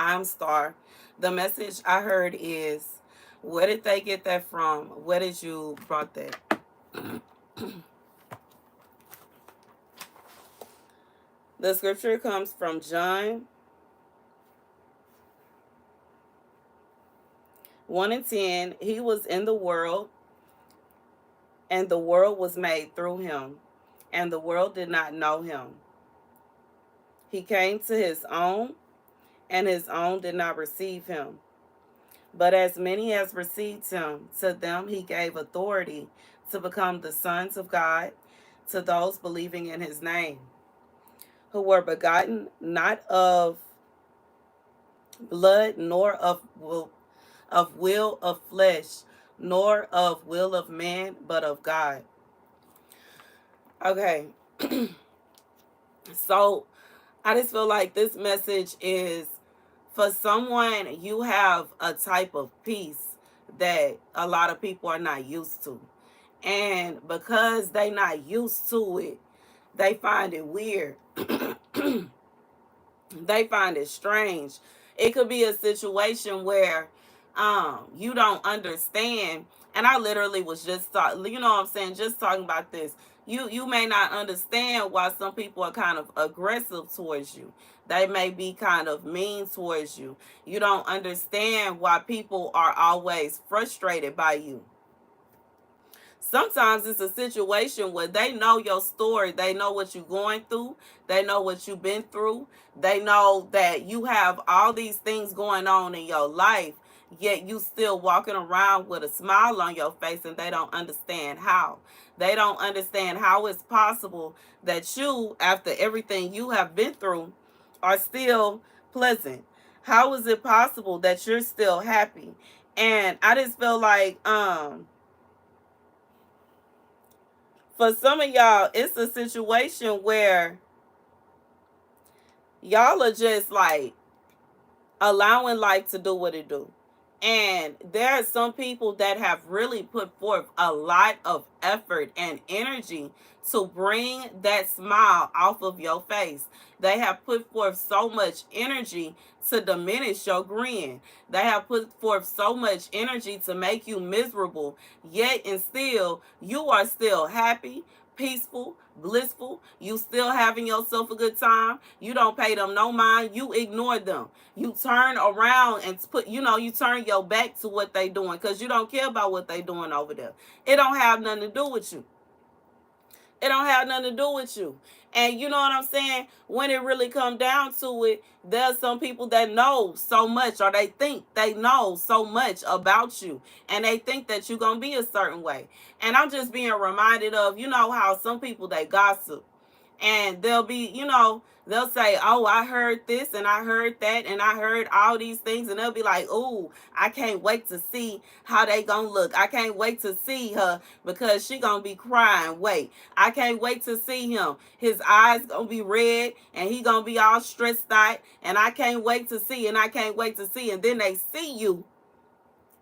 I'm Star. The message I heard is, where did they get that from? Where did you brought that? The scripture comes from John 1 and 10. He was in the world, and the world was made through him, and the world did not know him. He came to his own, and his own did not receive him. But as many as received him, to them he gave authority to become the sons of God, to those believing in his name, who were begotten not of blood, nor will of flesh, nor of will of man, but of God. Okay, so I just feel like this message is for someone. You have a type of peace that a lot of people are not used to. And because they not used to it, they find it weird. They find it strange. It could be a situation where you don't understand. And I literally was just talking, you know what I'm saying, just talking about this. You may not understand why some people are kind of aggressive towards you. They may be kind of mean towards you. You don't understand why people are always frustrated by you. Sometimes it's a situation where they know your story. They know what you're going through. They know what you've been through. They know that you have all these things going on in your life, yet you still walking around with a smile on your face, and they don't understand how. They don't understand how it's possible that you, after everything you have been through, are still pleasant. How is it possible that you're still happy? And I just feel like for some of y'all, it's a situation where y'all are just like allowing life to do what it do. And there are some people that have really put forth a lot of effort and energy to bring that smile off of your face. They have put forth so much energy to diminish your grin. They have put forth so much energy to make you miserable. Yet and still, you are still happy, peaceful, blissful. You still having yourself a good time. You don't pay them no mind. You ignore them. You turn around and you turn your back to what they doing because you don't care about what they doing over there. It don't have nothing to do with you. It don't have nothing to do with you. And you know what I'm saying? When it really come down to it, there's some people that know so much, or they think they know so much about you, and they think that you're going to be a certain way. And I'm just being reminded of, how some people, they gossip. And they'll be, they'll say, oh, I heard this and I heard that and I heard all these things. And they'll be like, oh, I can't wait to see how they gonna look. I can't wait to see her because she gonna be crying. Wait, I can't wait to see him. His eyes gonna be red and he gonna be all stressed out. And I can't wait to see, and I can't wait to see. And then they see you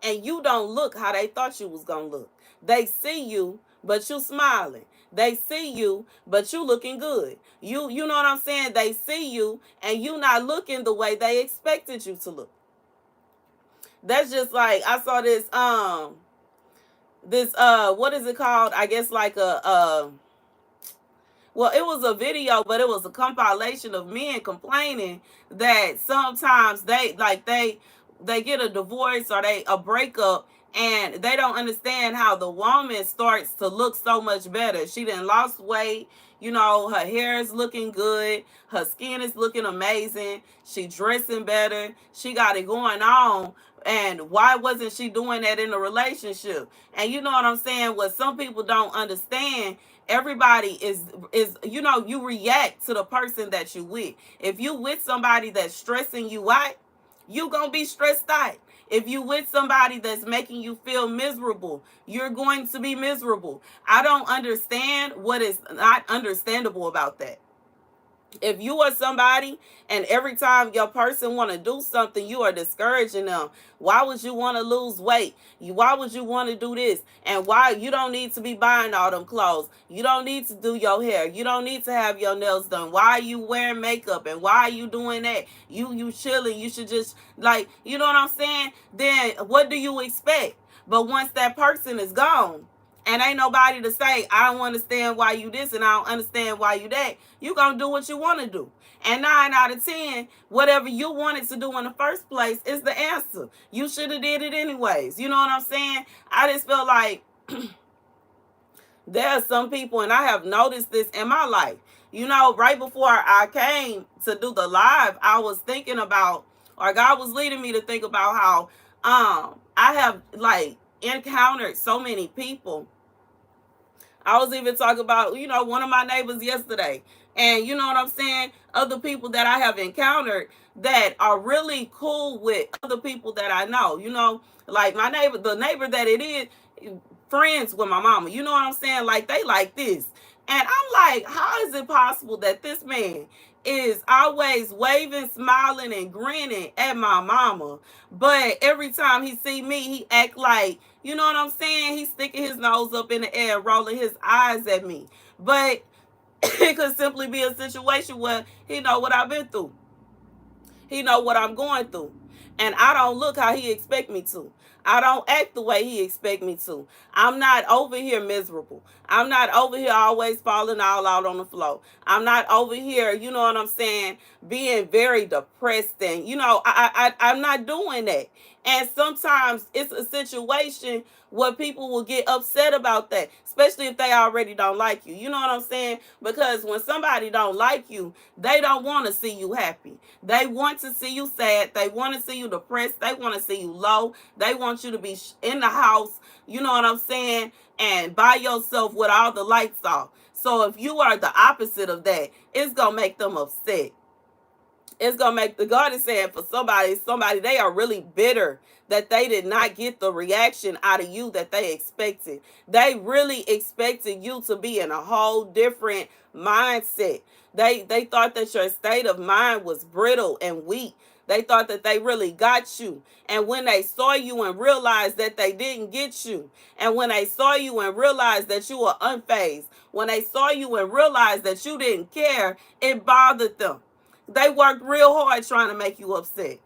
and you don't look how they thought you was gonna look. They see you, but you smiling. They see you, but you looking good. You know what I'm saying? They see you and you not looking the way they expected you to look. That's just like, I saw this what is it called? I guess like well, it was a video, but it was a compilation of men complaining that sometimes they get a divorce or a breakup, and they don't understand how the woman starts to look so much better. She done lost weight. Her hair is looking good. Her skin is looking amazing. She dressing better. She got it going on. And why wasn't she doing that in a relationship? And you know what I'm saying? What some people don't understand, everybody is you react to the person that you with. If you with somebody that's stressing you out, you gonna be stressed out. If you with somebody that's making you feel miserable, you're going to be miserable. I don't understand what is not understandable about that. If you are somebody and every time your person want to do something, you are discouraging them. Why would you want to lose weight? Why would you want to do this? And why you don't need to be buying all them clothes? You don't need to do your hair. You don't need to have your nails done. Why are you wearing makeup? And why are you doing that? You chilling. You should just, like, you know what I'm saying? Then what do you expect? But once that person is gone, and ain't nobody to say, I don't understand why you this and I don't understand why you that, you gonna do what you want to do. And 9 out of 10, whatever you wanted to do in the first place is the answer. You should have did it anyways. You know what I'm saying? I just feel like there are some people, and I have noticed this in my life. You know, right before I came to do the live, I was thinking about, or God was leading me to think about how I have like encountered so many people. I was even talking about, one of my neighbors yesterday. And you know what I'm saying? Other people that I have encountered that are really cool with other people that I know. Like my neighbor, the neighbor that it is, friends with my mama. You know what I'm saying? Like they like this. And I'm like, how is it possible that this man is always waving, smiling, and grinning at my mama, but every time he see me, he act like, you know what I'm saying? He's sticking his nose up in the air, rolling his eyes at me. But it could simply be a situation where he know what I've been through. He know what I'm going through. And I don't look how he expect me to. I don't act the way he expect me to. I'm not over here miserable. I'm not over here always falling all out on the floor. I'm not over here, you know what I'm saying, being very depressed. And, I'm not doing that. And sometimes it's a situation where people will get upset about that, especially if they already don't like you. You know what I'm saying? Because when somebody don't like you, they don't want to see you happy. They want to see you sad. They want to see you depressed. They want to see you low. They want you to be in the house, you know what I'm saying, and by yourself with all the lights off. So if you are the opposite of that, it's going to make them upset. It's gonna make, the God is saying, for somebody they are really bitter that they did not get the reaction out of you that they expected. They really expected you to be in a whole different mindset. They thought that your state of mind was brittle and weak. They thought that they really got you. And when they saw you and realized that they didn't get you, and when they saw you and realized that you were unfazed, when they saw you and realized that you didn't care, it bothered them. They worked real hard trying to make you upset.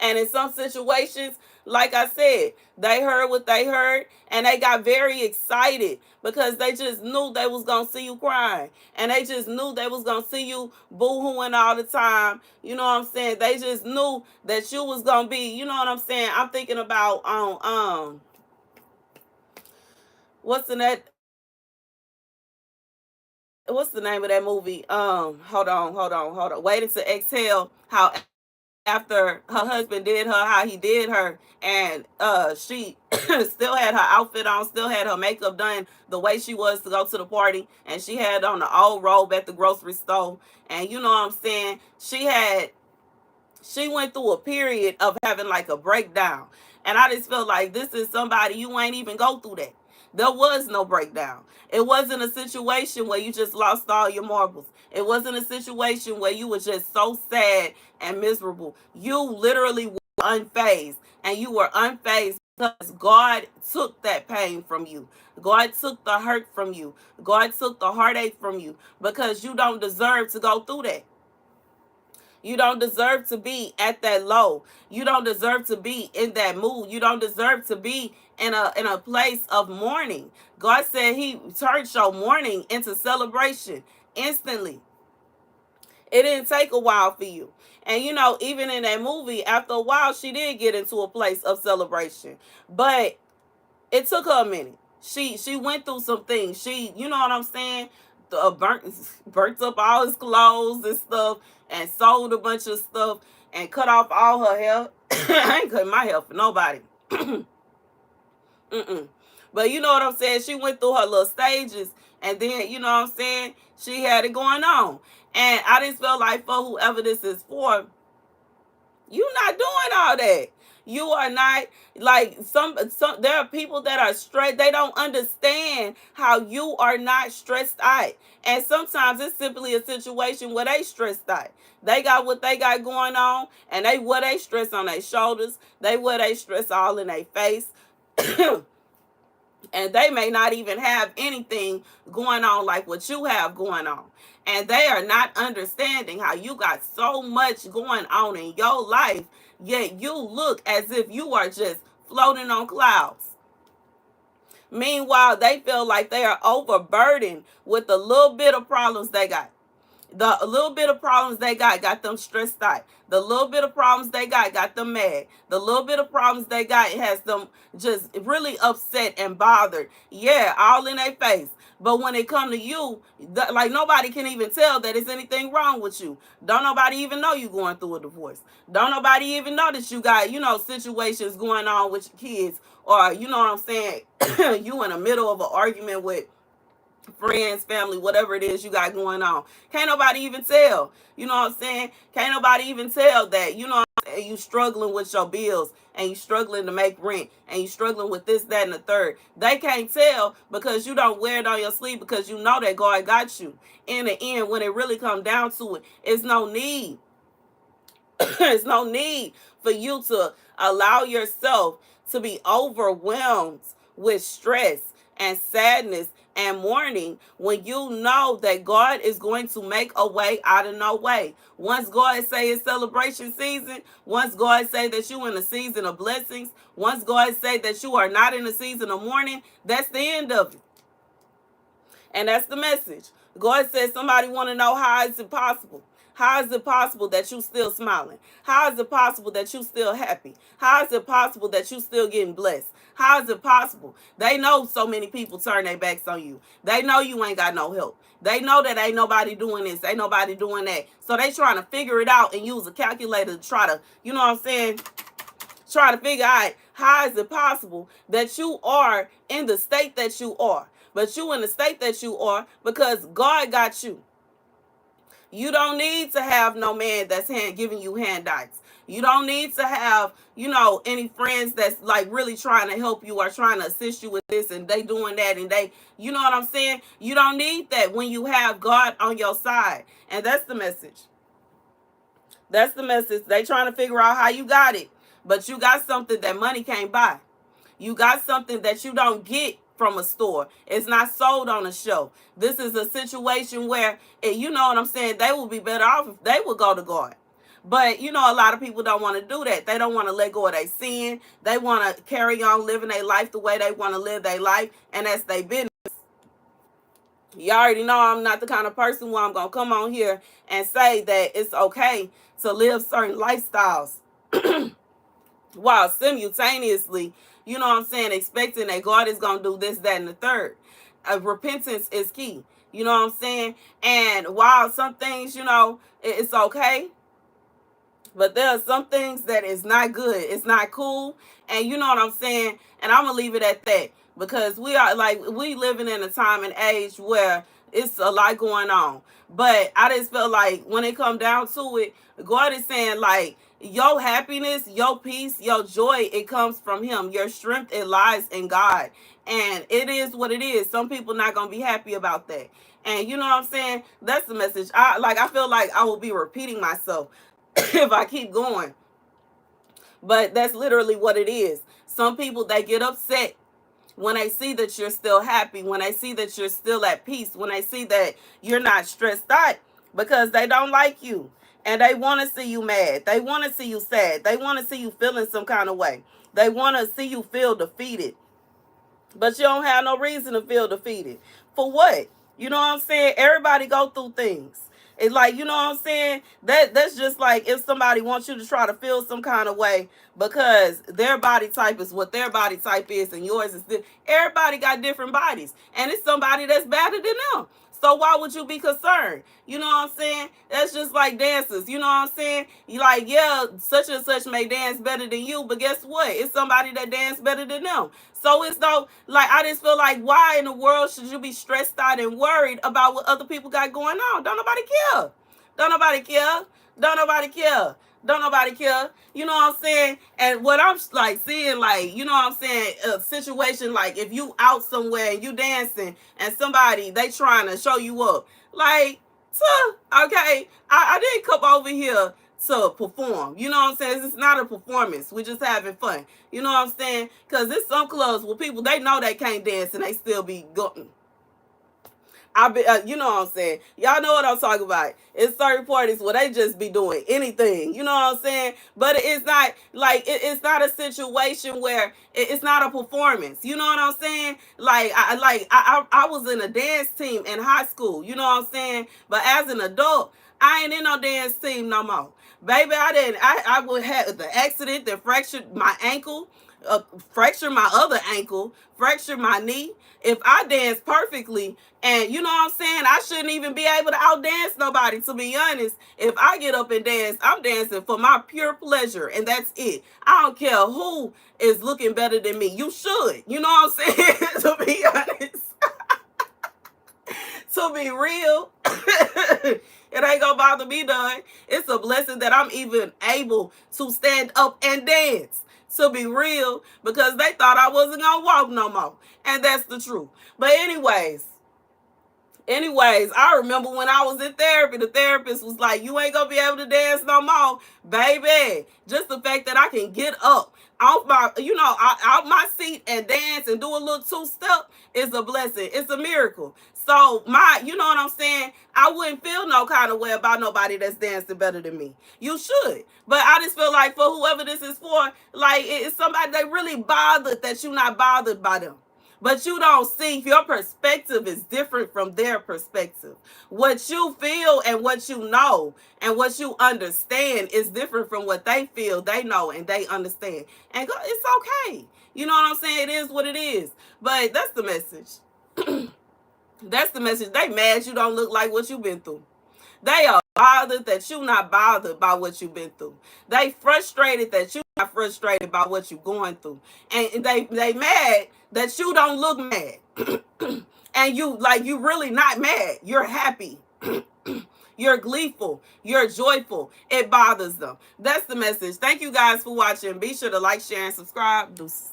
And in some situations, like I said, they heard what they heard and they got very excited because they just knew they was going to see you crying. And they just knew they was going to see you boo-hooing all the time. You know what I'm saying? They just knew that you was going to be, you know what I'm saying? I'm thinking about, what's the name of that movie? Hold on. Waiting to Exhale. How after her husband did her, how he did her, and she still had her outfit on, still had her makeup done the way she was to go to the party, and she had on the old robe at the grocery store, and you know what I'm saying, she went through a period of having like a breakdown. And I just feel like this is somebody, you ain't even go through that. There was no breakdown. It wasn't a situation where you just lost all your marbles. It wasn't a situation where you were just so sad and miserable. You literally were unfazed. And you were unfazed because God took that pain from you. God took the hurt from you. God took the heartache from you because you don't deserve to go through that. You don't deserve to be at that low. You don't deserve to be in that mood. You don't deserve to be in a place of mourning. God said he turned your mourning into celebration instantly. It didn't take a while for you. And even in that movie, after a while, she did get into a place of celebration. But it took her a minute. She went through some things. She, you know what I'm saying, burnt up all his clothes and stuff, and sold a bunch of stuff, and cut off all her hair. I ain't cutting my hair for nobody. Mm-mm. But you know what I'm saying? She went through her little stages, and then, you know what I'm saying, she had it going on. And I just felt like for whoever this is for, you not doing all that. You are not like some there are people that are stressed. They don't understand how you are not stressed out. And sometimes it's simply a situation where they stressed out. They got what they got going on, and they wear they stress on their shoulders. They wear they stress all in their face. And they may not even have anything going on like what you have going on. And they are not understanding how you got so much going on in your life, yet you look as if you are just floating on clouds. Meanwhile, they feel like they are overburdened with the little bit of problems they got. The little bit of problems they got them stressed out. The little bit of problems they got them mad. The little bit of problems they got has them just really upset and bothered. Yeah, all in their face. But when it come to you, like nobody can even tell that there's anything wrong with you. Don't nobody even know you going through a divorce. Don't nobody even know that you got, situations going on with your kids. Or, you know what I'm saying, you in the middle of an argument with friends, family, whatever it is you got going on. Can't nobody even tell. You know what I'm saying? Can't nobody even tell that, you struggling with your bills and you struggling to make rent and you struggling with this, that, and the third. They can't tell because you don't wear it on your sleeve because you know that God got you. In the end, when it really comes down to it, it's no need. There's no need for you to allow yourself to be overwhelmed with stress and sadness and mourning when you know that God is going to make a way out of no way. Once God say it's celebration season, once God say that you in a season of blessings, once God say that you are not in a season of mourning, that's the end of it. And that's the message. God says somebody want to know how is it possible? How is it possible that you still smiling? How is it possible that you still happy? How is it possible that you still getting blessed? How is it possible? They know so many people turn their backs on you. They know you ain't got no help. They know that ain't nobody doing this, ain't nobody doing that. So they trying to figure it out and use a calculator to try to, you know what I'm saying, try to figure out how is it possible that you are in the state that you are. But you in the state that you are because God got you. You don't need to have no man that's giving you handouts. You don't need to have, any friends that's like really trying to help you or trying to assist you with this and they doing that and they, you know what I'm saying? You don't need that when you have God on your side. And that's the message. That's the message. They trying to figure out how you got it. But you got something that money can't buy. You got something that you don't get from a store. It's not sold on a show. This is a situation where, you know what I'm saying, they will be better off if they would go to God. But, a lot of people don't want to do that. They don't want to let go of their sin. They want to carry on living their life the way they want to live their life, and that's their business. You already know I'm not the kind of person where I'm going to come on here and say that it's okay to live certain lifestyles while simultaneously, you know what I'm saying, expecting that God is going to do this, that, and the third. Repentance is key. You know what I'm saying? And while some things, it's okay, but there are some things that is not good. It's not cool. And you know what I'm saying? And I'm going to leave it at that because we living in a time and age where it's a lot going on. But I just feel like when it come down to it, God is saying like, your happiness, your peace, your joy, it comes from him. Your strength, it lies in God. And it is what it is. Some people not going to be happy about that. And you know what I'm saying? That's the message. I feel like I will be repeating myself if I keep going. But that's literally what it is. Some people, they get upset when they see that you're still happy, when they see that you're still at peace, when they see that you're not stressed out because they don't like you. And they want to see you mad. They want to see you sad. They want to see you feeling some kind of way. They want to see you feel defeated. But you don't have no reason to feel defeated. For what? You know what I'm saying? Everybody go through things. It's like, you know what I'm saying? That's just like if somebody wants you to try to feel some kind of way because their body type is what their body type is and yours is this. Everybody got different bodies. And it's somebody that's better than them. So why would you be concerned? You know what I'm saying? That's just like dancers. You know what I'm saying? You like, yeah, such and such may dance better than you, but guess what? It's somebody that dance better than them. So it's though, like, I just feel like, why in the world should you be stressed out and worried about what other people got going on? Don't nobody care. Don't nobody care. Don't nobody care. Don't nobody care. You know what I'm saying? And what I'm like seeing, like, you know what I'm saying, a situation like if you out somewhere and you dancing and somebody they trying to show you up, like, okay, I didn't come over here to perform. You know what I'm saying? It's not a performance. We're just having fun. You know what I'm saying? Because there's some clubs where people they know they can't dance and they still be going. You know what I'm saying? Y'all know what I'm talking about. It's certain parties where they just be doing anything. You know what I'm saying? But it's not like it's not a situation where it's not a performance. You know what I'm saying? Like I was in a dance team in high school. You know what I'm saying? But as an adult, I ain't in no dance team no more. Baby, I didn't. I would have the accident that fractured my ankle, fractured my other ankle, fractured my knee. If I dance perfectly, and you know what I'm saying, I shouldn't even be able to outdance nobody, to be honest. If I get up and dance, I'm dancing for my pure pleasure, and that's it. I don't care who is looking better than me. You should. You know what I'm saying? To be honest. To be real, it ain't gonna bother me none. It's a blessing that I'm even able to stand up and dance. To be real, because they thought I wasn't gonna walk no more. And that's the truth. But anyways, I remember when I was in therapy, the therapist was like, you ain't gonna be able to dance no more, baby. Just the fact that I can get up off my, out my seat and dance and do a little two-step is a blessing. It's a miracle. So you know what I'm saying? I wouldn't feel no kind of way about nobody that's dancing better than me. You should. But I just feel like for whoever this is for, like it's somebody that really bothered that you're not bothered by them. But you don't see, your perspective is different from their perspective. What you feel and what you know and what you understand is different from what they feel, they know, and they understand. And it's okay. You know what I'm saying? It is what it is. But that's the message. That's the message. They mad you don't look like what you've been through. They are bothered that you not bothered by what you've been through. They frustrated that you not frustrated by what you're going through. And they mad that you don't look mad. And you really not mad. You're happy. You're gleeful. You're joyful. It bothers them. That's the message. Thank you guys for watching. Be sure to like, share, and subscribe. Deuces.